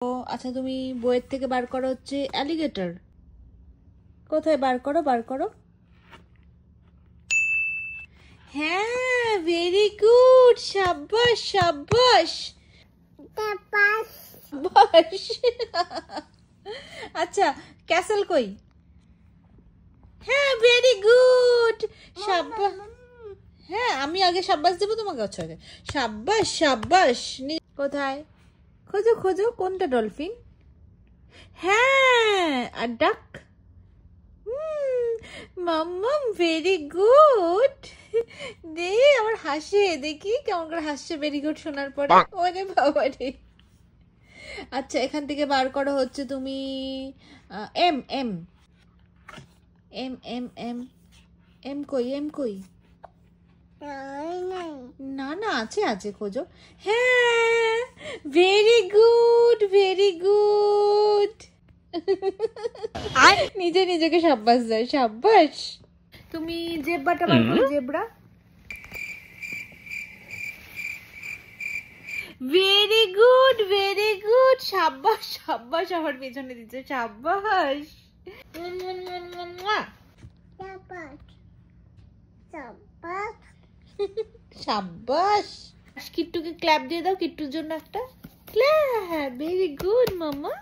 আচ্ছা তুমি বইয়ের থেকে বার করো হচ্ছে অ্যালিগেটর। কোথায় বার করো বার করো। হ্যাঁ ভেরি গুড, সাবাস সাবাস সাবাস। আচ্ছা ক্যাসেল কই? হ্যাঁ ভেরি গুড, সাবাস। হ্যাঁ আমি আগে সাব্বাস দেবো তোমাকে। আচ্ছা আগে সাব্বাস সাব্বাস। কোথায়? খোঁজো খোঁজো, কোনটা ডলফিন? হ্যাঁ আর ডাক। মাম্মাম ভেরি গুড। দে আমার হাসে, দেখি কেমন করে হাসছে ভেরি গুড শোনার পরে। ওরে বাবা রে। আচ্ছা এখান থেকে বার করো হচ্ছে তুমি M M M M M M কই? এম কই? না না আছে আছে, খোঁজো। হ্যাঁ ভেরি গুড ভেরি গুড। নিজে নিজেকে সাব্বাস দেয়, সাব্বাস। তুমি জেব্রাটা বার করো, zebra. Very good very good, সাব্বাস সাব্বাস। আমার পেছনে দিচ্ছে, সাব্বাস সাব্বাস। কিট্টুকে ক্ল্যাপ দিয়ে দাও, কিট্টুর জন্য একটা ক্ল্যাপ। ভেরি গুড মাম্মা।